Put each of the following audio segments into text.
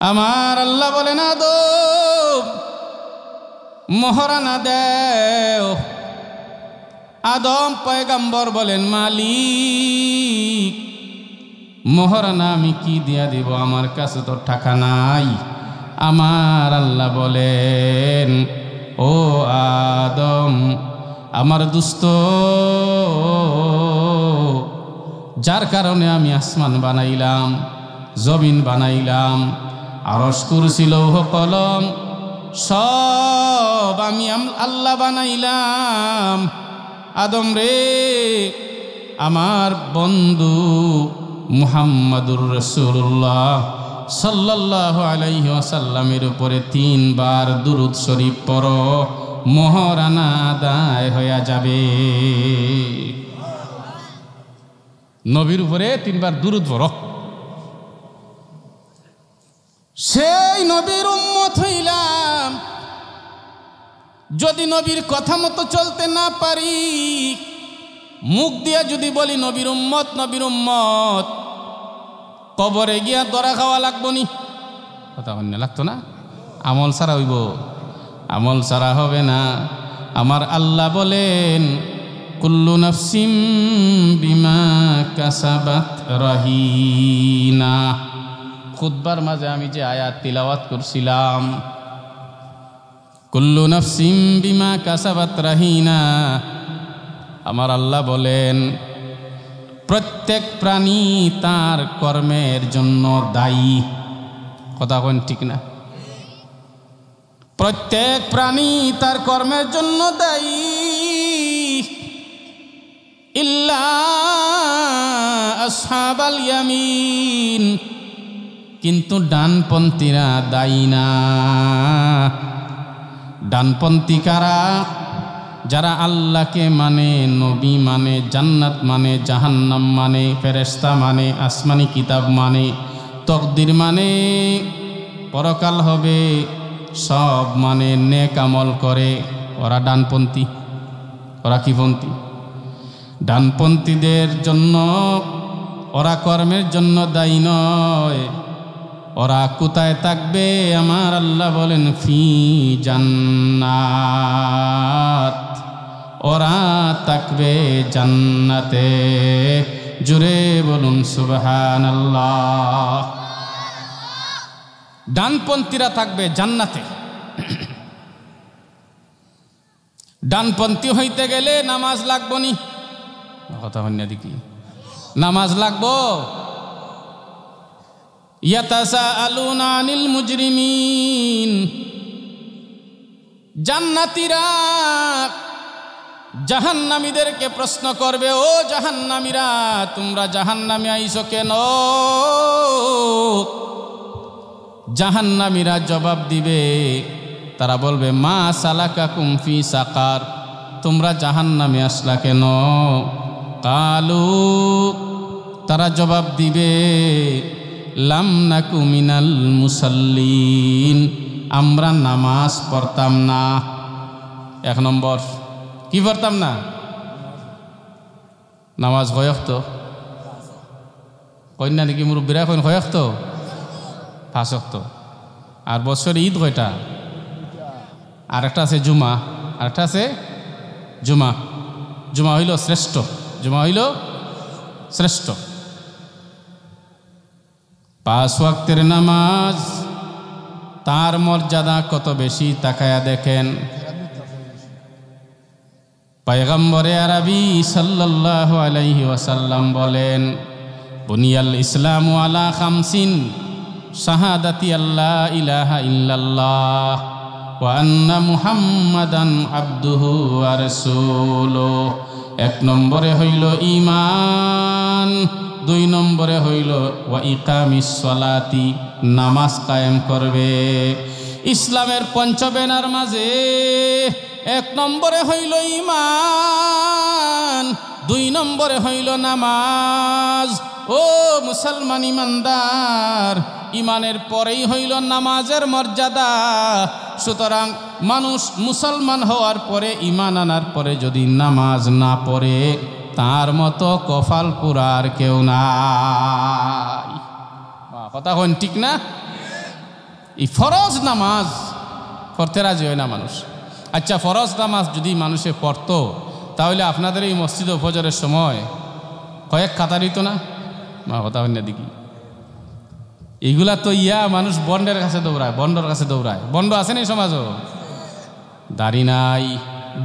আমার আল্লাহ বলেন আদম মহারানা দেও। আদম পয়গম্বর বলেন মালিক মহারানা আমি কি দিয়া দিব, আমার কাছে তো টাকা নাই। আমার আল্লাহ বলেন ও আদম আমার দুস্ত, যার কারণে আমি আসমান বানাইলাম, জমিন বানাইলাম, আরশ কুরসি লৌহ কলম সব আমি আল্লাহ বানাইলাম। আদম রে, আমার বন্ধু মুহাম্মাদুর রাসূলুল্লাহ সাল্লাল্লাহু আলাইহি ওয়াসাল্লামের উপরে 3 বার দুরূদ শরীফ পড়ো, মহারানা আদায় হয়ে যাবে। নবীর উপরে 3 বার দুরূদ পড়ো। সেই নবীর উম্মত হইলাম, যদি নবীর কথা মতো চলতে না পারি, মুখ দিয়া যদি বলি নবীর উম্মত নবীর উম্মত, কবরে গিয়া দরা খাওয়া লাগবো নি? কথা অন্য লাগতো না? আমল ছাড়া হইব? আমল ছাড়া হবে না। আমার আল্লাহ বলেন কুল্লু নাফসিম বিমা কাসাবাত রাহিনা। খুতবার মাঝে আমি যে আয়াত তিলাওয়াত করছিলাম, কুল্লু নাফসিম বিমা কাসাবাত রাহিনা, আমার আল্লাহ বলেন প্রত্যেক প্রাণী তার কর্মের জন্য দায়ী। কথা কোন ঠিক না? প্রত্যেক প্রাণী তার কর্মের জন্য দায়ী, ইল্লা আসহাবাল ইয়ামিন, কিন্তু ডানপন্থীরা দায়ী না। ডানপন্থী কারা? যারা আল্লাহকে মানে, নবী মানে, জান্নাত মানে, জাহান্নাম মানে, ফেরেশতা মানে, আসমানি কিতাব মানে, তকদির মানে, পরকাল হবে, সব মানে, নেক আমল করে, ওরা ডানপন্থী। ওরা কি পন্থী? ডানপন্থীদের জন্য ওরা কর্মের জন্য দায়ী নয়। ওরা কোথায় থাকবে? আমার আল্লাহ বলেন ফি জান্নাত, ওরা থাকবে জান্নাতে। জুড়ে বলুন সুবহানাল্লাহ। ডানপন্থীরা থাকবে জান্নাতে। ডানপন্থী হইতে গেলে নামাজ লাগবো নি? কথা হন্যা দেখি, নামাজ লাগবো। ইয়াতাসাআলুনা আনিল মুজরিমিন, জান্নাতীরা জাহান্নামীদেরকে প্রশ্ন করবে, ও জাহান্নামীরা তোমরা জাহান্নামে আইছো কেন? জাহান্নামীরা জবাব দিবে, তারা বলবে মা সালাকাকুম ফি সাকার, তোমরা জাহান্নামে আসলা কেন? কালু, তারা জবাব দিবে লাম নাকু মিনাল মুসাল্লিন, আমরা নামাজ পড়তাম না। 1 নম্বর কি পড়তাম না? নামাজ কয়ক্ত? কন্যা নাকি মুরব্বীরা কইন কয়ক্ত? 5 ওয়াক্ত। আর বছরে ঈদ কয়টা? আর একটা আছে জুমা, আর একটা আছে জুমা। জুমা হইল শ্রেষ্ঠ, জুমা হইল শ্রেষ্ঠ। 5 ওয়াক্তের নামাজ, তার মর্যাদা কত বেশি তাকায়া দেখেন। পয়গম্বরে আরবি সাল্লাল্লাহু আলাইহি ওয়াসাল্লাম বলেন বুনিয়াল ইসলামু আলা 5, শাহাদাতি আল্লাহ ইলাহা ইল্লাল্লাহ ওয়া আন্না মুহাম্মাদান আবদুহু ওয়া রাসূলুহু। 1 নম্বরে হইল ঈমান, 2 নম্বরে হইল ওয়া ইকামিস সালাতি, নামাজ কায়েম করবে। ইসলামের পঞ্চবেনার মাঝে 1 নম্বরে হইল ঈমান, 2 নম্বরে হইল নামাজ। ও মুসলমান ইমানদার, ঈমানের পরেই হইল নামাজের মর্যাদা। সুতরাং মানুষ মুসলমান হওয়ার পরে, ঈমান আনার পরে যদি নামাজ না পড়ে, তার মতো কপাল পুরার কেউ নাই। কথা হন ঠিক না? এই ফরজ নামাজ পড়তে রাজি হয় না মানুষ। আচ্ছা, ফরজ নামাজ যদি মানুষে পড়তো তাহলে আপনাদের এই মসজিদে ফজরের সময় কয়েক কাতার হইতো না? মা কথা হয় না দেখি। এইগুলা তো মানুষ বন্ডের কাছে দৌড়ায়, বন্ডর কাছে দৌড়ায়। বন্ড আছে না এই সমাজও? দাড়ি নাই,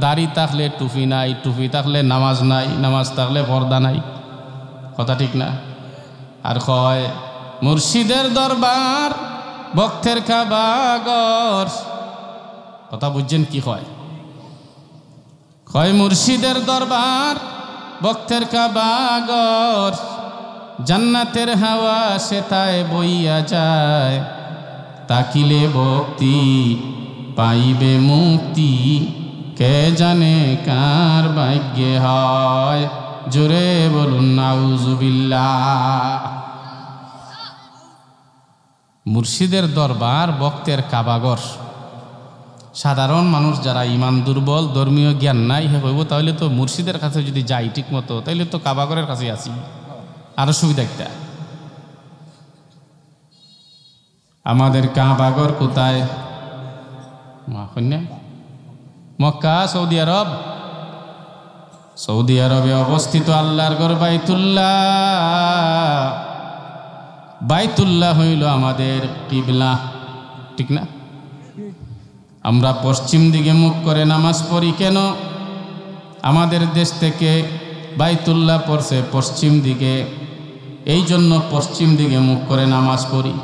দাড়ি থাকলে টুপি নাই, টুপি থাকলে নামাজ নাই, নামাজ থাকলে পর্দা নাই। কথা ঠিক না? আর কয় মুর্শিদের দরবার ভক্তের কাবাগর। কথা বুঝছেন কি কয়? কয় মুর্শিদের দরবার ভক্তের কাবাগর, জান্নাতের হাওয়া সেতায় বইয়া যায়, তাকিলে ভক্তি পাইবে মুক্তি, কে জানে কার ভাগ্যে হয়। জোরে বলুন নাউজুবিল্লাহ। মুর্শিদের দরবার ভক্তের কাবাগর। সাধারণ মানুষ যারা ইমান দুর্বল, ধর্মীয় জ্ঞান নাই, হে কইব তাহলে তো মুর্শিদের কাছে যদি যাই ঠিক মতো তাহলে তো কাবাগরের কাছে আসি, আরো সুবিধা একটা। আমাদের কাবাগর কোথায়? মক্কা, সৌদি আরব। সৌদি আরবে অবস্থিত আল্লাহর ঘর বাইতুল্লাহ। বাইতুল্লাহ হইল আমাদের কিবলা, ঠিক না? আমরা পশ্চিম দিকে মুখ করে নামাজ পড়ি কেন? আমাদের দেশ থেকে বাইতুল্লাহ পড়ছে পশ্চিম দিকে, এই জন্য পশ্চিম দিকে মুখ করে নামাজ পড়ি।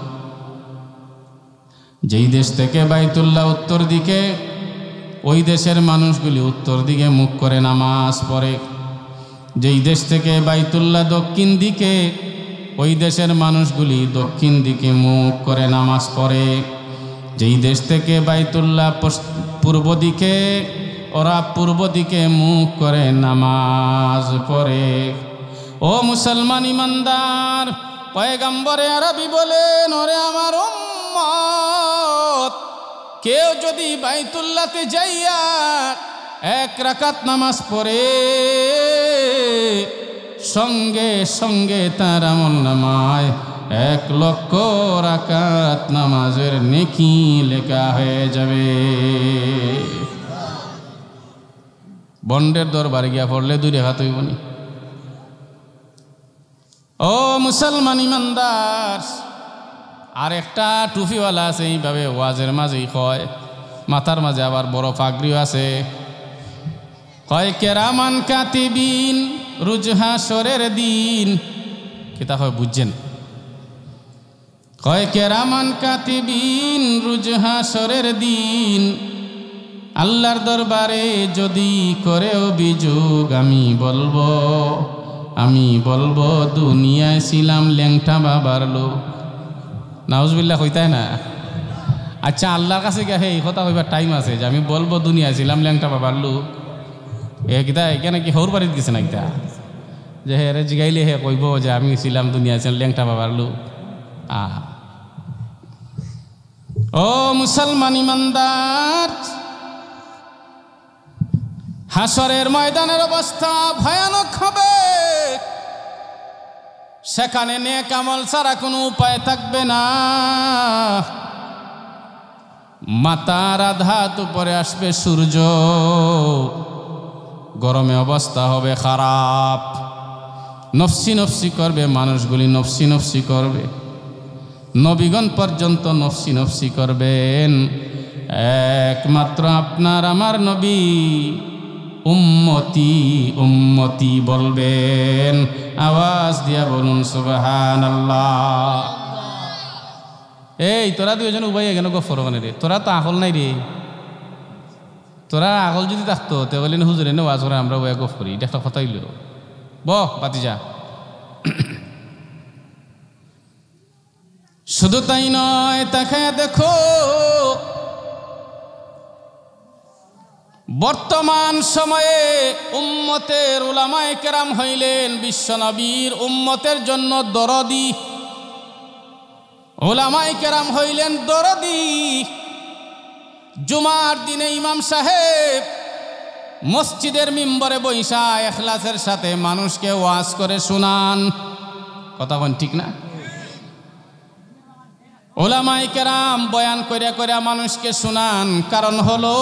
যেই দেশ থেকে বাইতুল্লাহ উত্তর দিকে, ওই দেশের মানুষগুলি উত্তর দিকে মুখ করে নামাজ পড়ে। যেই দেশ থেকে বাইতুল্লাহ দক্ষিণ দিকে, ওই দেশের মানুষগুলি দক্ষিণ দিকে মুখ করে নামাজ পড়ে। যেই দেশ থেকে বাইতুল্লাহ পূর্ব দিকে, ওরা পূর্ব দিকে মুখ করে নামাজ পড়ে। ও মুসলমান ইমানদার, পয়গম্বরে আরবি বলেন, ওরে আমার উম্মত, কেউ যদি বাইতুল্লাহতে যাইয়া এক রাকাত নামাজ পড়ে, সঙ্গে সঙ্গে তার আমলনামায় 1,00,000 রাকাত নামাজের নেকি লেখা হয়ে যাবে। বন্ডের দরবারে গিয়া পড়লে 2 রাকাত হইব নি? ও মুসলমান ইমানদার, আর একটা টুপিওয়ালা আছে, এইভাবে ওয়াজের মাঝেই কয়, মাথার মাঝে আবার বড় পাগড়িও আছে, কয় কেরামান কাতিবিন রুজহাসরের দিন। কিতা হয় বুঝছেন? কয় কেরামান কাতিবিন রুজহাসরের দিন, আল্লাহর দরবারে যদি করে অভিযোগ, আমি বলবো দুনিয়ায় ছিলাম ল্যাংটা বাবার লোক। নাউজুবিল্লাহ কইতাই না? আচ্ছা, আল্লাহর কাছে গিয়ে এই কথা কইবার টাইম আছে যে আমি বলবো দুনিয়ায় ছিলাম ল্যাংটা বাবার লোক? কিতা এখানে কি হৌর বাড়িতে গেছে না? কিতা যে হে রে জিগাইলে হে কইব যে আমি ছিলাম দুনিয়ায় ছিলাম ল্যাংটা বাবার লোক? ও মুসলমান ইমানদার, হাসরের ময়দানের অবস্থা ভয়ানক হবে। সেখানে নেক আমল ছাড়া কোনো উপায় থাকবে না। মাথার আধাত উপরে আসবে সূর্য, গরমে অবস্থা হবে খারাপ। নফসি নফসি করবে মানুষগুলি, নফসি নফসি করবে। নবীগণ পর্যন্ত নফসি নফসি করবেন। একমাত্র আপনার আমার নবী উম্মতি উম্মতি বলবেন। আওয়াজ দিয়া বলুন সুবহানাল্লাহ। এই তোরা 2জন উভয় এখানে গফর মানে রে, তোরা তো আকল নাই রে। তোরা আকল যদি থাকতো তাহলে হুজুরে নে ওয়াজ করে আমরা ওয়া গফ করি, এটা একটা কথা হইল। বাতি যা। শুধু তাই নয়, তাকায় দেখো বর্তমান সময়ে উম্মতের উলামায়ে কেরাম হইলেন বিশ্বনবীর উম্মতের জন্য দরদি। উলামায়ে কেরাম হইলেন দরদি। জুমার দিনে ইমাম সাহেব মসজিদের মিম্বরে বইসা ইখলাসের সাথে মানুষকে ওয়াজ করে শোনান। কথা কোন ঠিক না? উলামায়ে কেরাম বয়ান কইরা কইরা মানুষকে শোনান, কারণ হলো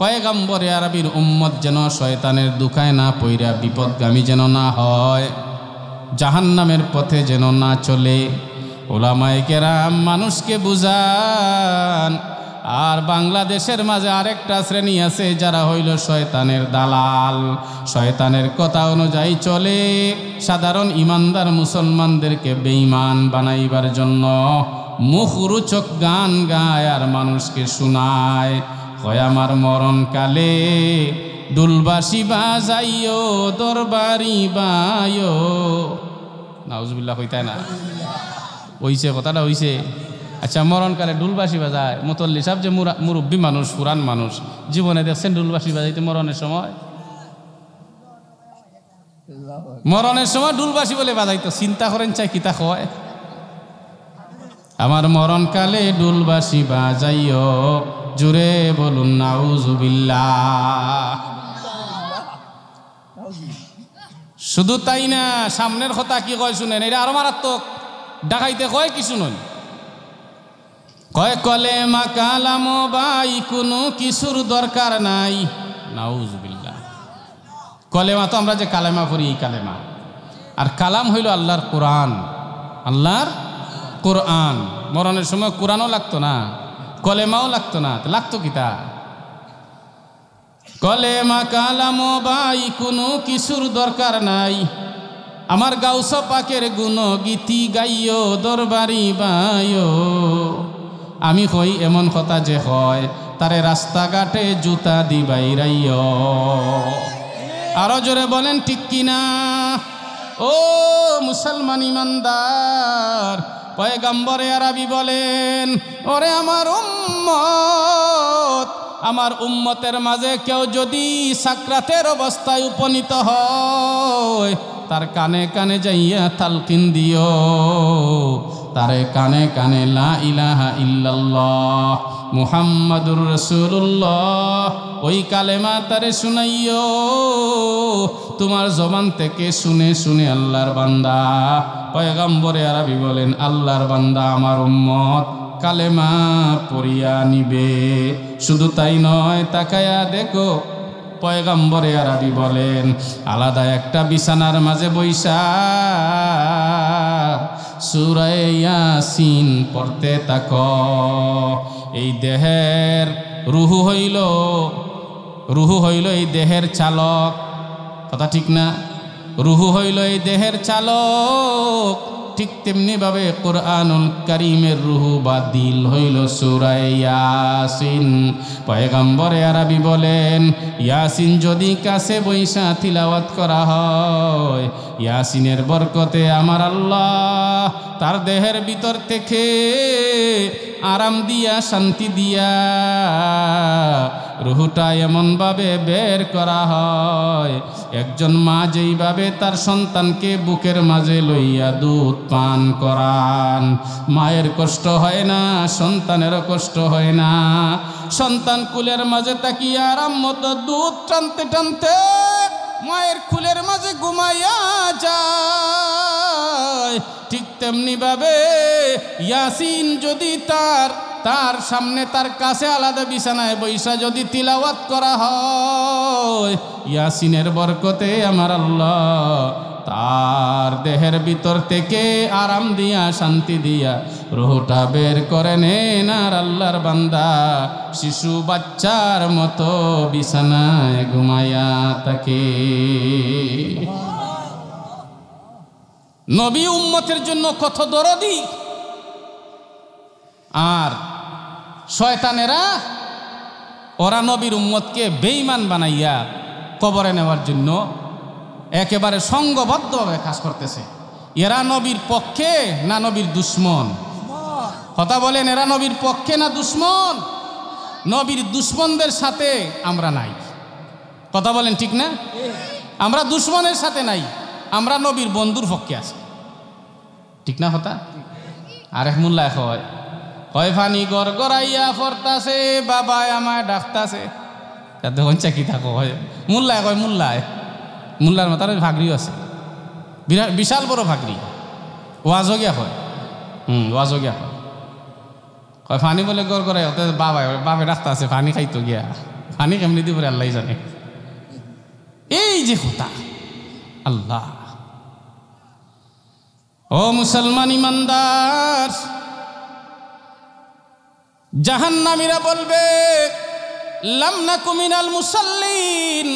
পয়গম্বরে আরবির উম্মত যেন শয়তানের দুখায় না পইরা বিপদগামী যেন না হয়, জাহান্নামের পথে যেন না চলে। উলামায়ে কেরাম মানুষকে বুঝান। আর বাংলাদেশের মাঝে আরেকটা শ্রেণী আছে যারা হইল শয়তানের দালাল, শয়তানের কথা অনুযায়ী চলে, সাধারণ ইমানদার মুসলমানদেরকে বেঈমান বানাইবার জন্য মুখরোচক গান গায় আর মানুষকে শোনায়। হয় আমার মরণকালে দুলবাসী বাজাইও দরবারি বায়ো, নাউজুবিল্লাহ হইতায় না? হইছে কথাটা হইছে। আচ্ছা, মরণকালে ডুলবাসী বাজায়, মুতল্লি সাহেব যে মুরব্বী মানুষ, পুরান মানুষ, জীবনে দেখছেন ডুলবাসী বাজাইতে মরণের সময়? মরণের সময় ডুলবাসী বলে বাজাইতো, চিন্তা করেন চাই কিতা হয়। আমার মরণকালে ডুলবাসী বাজাইও, জুড়ে বলুন নাউজুবিল্লাহ। শুধু তাই না, সামনের কথা কি কয় শুনেন, এটা আরো মারাত্মক। ডাকাইতে কয় কি শুনুন, কয় কলেমা কালাম বাই কোনো কিছুর দরকার নাই। নাউজুবিল্লাহ। কলেমা তো আমরা যে কালেমা পড়ি, এই কালেমা, আর কালাম হইল আল্লাহর কোরআন। আল্লাহর কোরআন। মরণের সময় কোরআনও লাগতো না, কলেমাও লাগতো না, লাগতো কিতা? কলেমা কালাম বাই কোনো কিছুর দরকার নাই, আমার গাউস পাকের গুণ গীতি গাইও দরবারি বায়ো। আমি কই এমন কথা যে হয়, তারে রাস্তাঘাটে জুতা দিবাইরাইও। আরো জোরে বলেন ঠিক কিনা? ও মুসলমান ইমানদার, পয়গম্বরে আরবি বলেন, ওরে আমার উম্মত, আমার উম্মতের মাঝে কেউ যদি সাকরাতের অবস্থায় উপনীত হয়, তার কানে কানে যাইয়া তালকিন দিও, তারে কানে কানে লা ইলাহা ইল্লাল্লাহ মুহাম্মাদুর রাসূলুল্লাহ ওই কালেমা তারে শুনাইও। তোমার জবান থেকে শুনে শুনে আল্লাহর বান্দা, পয়গম্বরে আরবি বলেন, আল্লাহর বান্দা আমার উম্মত কালেমা পড়িয়া নিবে। শুধু তাই নয়, তাকায়া দেখো, পয়গম্বরে আরবি বলেন, আলাদা একটা বিছানার মাঝে বইসা সূরা ইয়াসিন পড়তে থাকো। এই দেহের রুহু হইল এই দেহের চালক, কথা ঠিক না? রুহু হইল এই দেহের চালক, ঠিক তেমনি ভাবে কোরআনুল কারীমের রুহু বা দিল হইল সূরা ইয়াসিন। পয়গম্বরে আরবি বলেন, ইয়াসিন যদি কাছে বইসা তিলাওয়াত করা হয়, ইয়াসিনের বরকতে আমার আল্লাহ তার দেহের ভিতর থেকে আরাম দিয়া, শান্তি দিয়া রুহুটা এমনভাবে বের করা হয়, একজন মা যেইভাবে তার সন্তানকে বুকের মাঝে লইয়া দুধ পান করান, মায়ের কষ্ট হয় না, সন্তানেরও কষ্ট হয় না। সন্তান কুলের মাঝে তাকিয়ে আরাম মতো দুধ টানতে টানতে মায়ের কুলের মাঝে ঘুমাইয়া যায়, ঠিক তেমনি ভাবে ইয়াসিন যদি তার সামনে, তার কাছে আলাদা বিছানায় বৈশা যদি তিলাওয়াত করা হয়, ইয়াসিনের বরকতে আমার আল্লাহ তার দেহের ভিতর থেকে আরাম দিয়া, শান্তি দিয়া রুহটা বের করে নেন, আর আল্লাহর বান্দা শিশু বাচ্চার মতো বিছানায় ঘুমাইয়া থাকে। নবী উম্মতের জন্য কত দরদি, আর শয়তানেরা ওরা নবীর উম্মতকে বেঈমান বানাইয়া কবরে নেওয়ার জন্য একেবারে সংঘবদ্ধভাবে কাজ করতেছে। এরা নবীর পক্ষে না নবীর দুশ্মন? কথা বলেন, এরা নবীর পক্ষে না দুশ্মন? নবীর দুশ্মনদের সাথে আমরা নাই, কথা বলেন ঠিক না? আমরা দুশ্মনের সাথে নাই, আমরা নবীর বন্ধুর পক্ষে আছি, ঠিক না কথা? আরেক মোল্লা হয় ফানি গড় গড়াইয়া ফরতাছে, বাবায় আমায় ডাকতাছে, তাতে হচ্ছে কি থাকো হয় মোল্লায় কয়, মোল্লার মাথার ভাগরিও আছে, বিশাল বড় ভাগরি, ওয়াজ গিয়া হয়, ওয়াজও গিয়া কয় পানি বলে গড় করে বাপে রাস্তা আছে পানি খাইতো গিয়া পানি কেমনি দিব আল্লাহ জানে। এই যে কথা আল্লাহ। ও মুসলমান ইমানদার, জাহান্নামীরা বলবে লাম নাকু মিনাল মুসাল্লিন,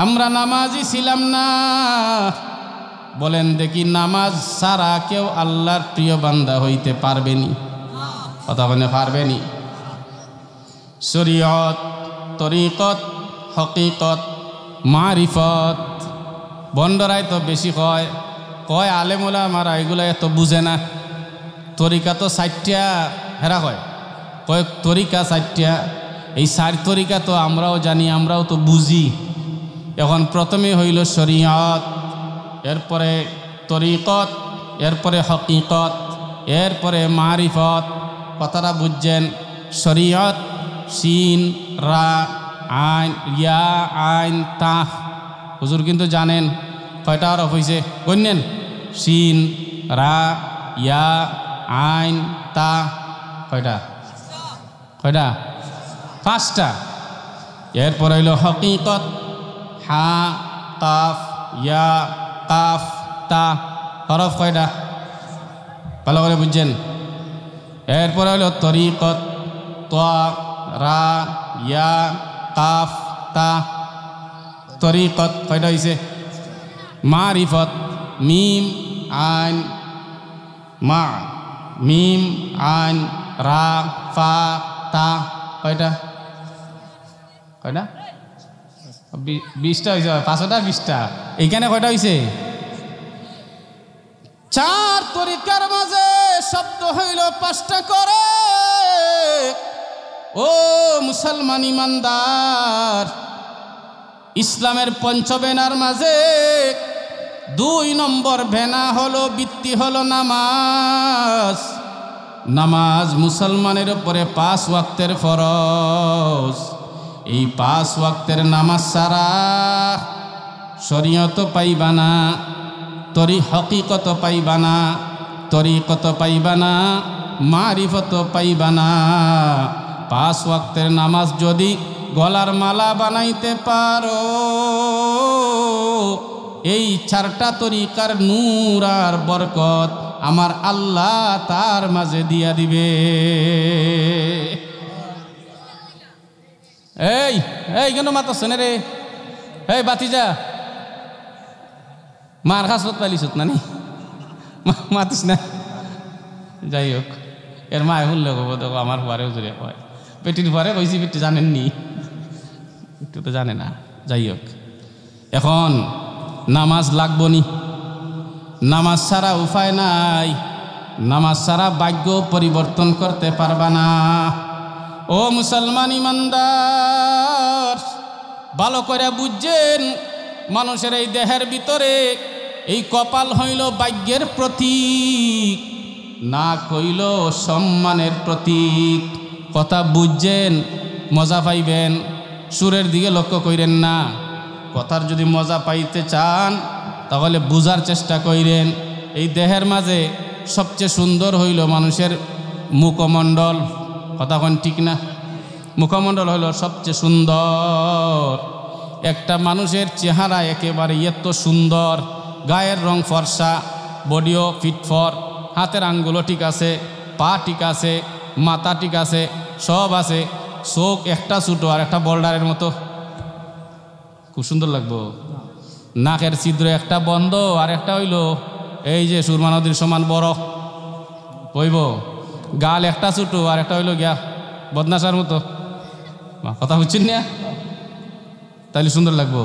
আমরা নামাজি ছিলাম না। বলেন দেখি নামাজ ছাড়া কেউ আল্লাহর প্রিয় বান্দা হইতে পারবেনি? কথা বলে পারবেনি? শরীয়ত, তরিকত, হকিকত, মারিফত বন্ডরাই তো বেশি কয় আলেম ওলামারা এগুলা এত বুঝে না। তরিকা তো 60টা হেরা কয় তরিকা 60টা, এই 4 তরিকা তো আমরাও জানি, আমরাও তো বুঝি। এখন প্রথমে হইল শরীয়ত, এরপরে তরিকত, এরপরে হকিকত, এরপরে মারিফত। কথাটা বুঝছেন? শরীয়ত শিন রা আইন ইয়া আইন তা। হুজুর কিন্তু জানেন কয়টা হরফ হয়েছে? গণ্যেন? শিন রা ইয়া আইন তা। কয়টা? 5টা। এরপর হইল হকিকত, হা কাফ ইয়া কাফ তা। হরফ কয়টা? ভালো করে বুঝছেন? এরপর হইল তরিকত, তা রা ইয়া কাফ তা। তরিকত কয়টা হয়েছে? মারিফত, মিম আইন মা, মিম আইন রা ফা তা। কয়টা? 20টা হয়েছে। 5টা 20টা। এইখানে কয়টা হয়েছে? 4 তরিকার মাঝে শব্দ হইল 5টা করে। ও মুসলমান ইমানদার, ইসলামের পঞ্চবেনার মাঝে 2 নম্বর বেনা হলো, বৃত্তি হলো নামাজ। নামাজ মুসলমানের উপরে 5 ওয়াক্তের ফরজ। এই 5 ওয়াক্তের নামাজ ছাড়া শরীয়ত পাইবা না, হকিকত পাইবা না, তরিকত পাইবা না, মারিফত পাইবা না। 5 ওয়াক্তের নামাজ যদি গলার মালা বানাইতে পারো, এই 4টা তরিকার নূর আর বরকত আমার আল্লাহ তার মাঝে দিয়া দিবে। এই কেন মাতাচ্ছেন রে? এই বাতিজা, মার খাসত পালিছত না নি? মাতিস না? যাই হোক, এর মায় শুনলে কব দেখো আমার পরেও জুড়ে কয় পেটির পরে কইছি, পেটি জানেননি, একটু তো জানে না। যাই হোক, এখন নামাজ লাগবো নি। নামাজ ছাড়া উপায় নাই, নামাজ ছাড়া ভাগ্য পরিবর্তন করতে পারবা না। ও মুসলমান ইমানদার, ভালো করে বুঝছেন, মানুষের এই দেহের ভিতরে এই কপাল হইল ভাগ্যের প্রতীক, না কইল সম্মানের প্রতীক। কথা বুঝছেন? মজা পাইবেন। সুরের দিকে লক্ষ্য কইরেন না। কথার যদি মজা পাইতে চান তাহলে বুঝার চেষ্টা কইরেন। এই দেহের মাঝে সবচেয়ে সুন্দর হইল মানুষের মুখমণ্ডল। কথা কোন ঠিক না? মুখমণ্ডল হইল সবচেয়ে সুন্দর। একটা মানুষের চেহারা একেবারে এত সুন্দর, গায়ের রং ফর্সা, বডিও ফিটফর, হাতের আঙ্গুলও ঠিক আছে, পা ঠিক আছে, মাথা ঠিক আছে, সব আছে। চোখ একটা ছোটো আর একটা বোল্ডারের মতো, খুব সুন্দর লাগবো। নাকের ছিদ্র একটা বন্ধ আর একটা হইল এই যে সুরমা নদীর সমান বড় হইব। গাল একটা ছোটো আর একটা হইল গিয়া বদনাশার মতো। কথা বুঝছেন না? তাইলে সুন্দর লাগবো।